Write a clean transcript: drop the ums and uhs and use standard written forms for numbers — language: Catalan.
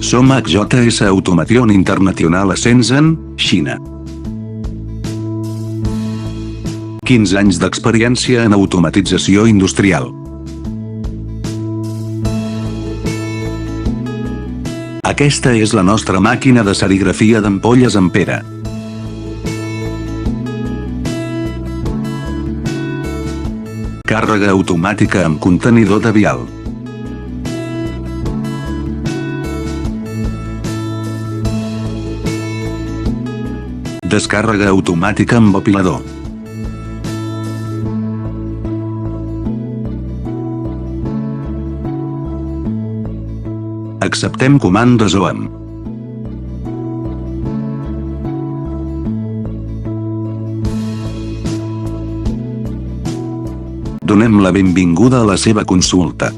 Som HJS Automation International a Shenzhen, Xina. 15 anys d'experiència en automatització industrial. Aquesta és la nostra màquina de serigrafia d'ampolles en pera. Càrrega automàtica amb contenidor de vial. Descàrrega automàtica amb apilador. Acceptem comandes OEM. Donem la benvinguda a la seva consulta.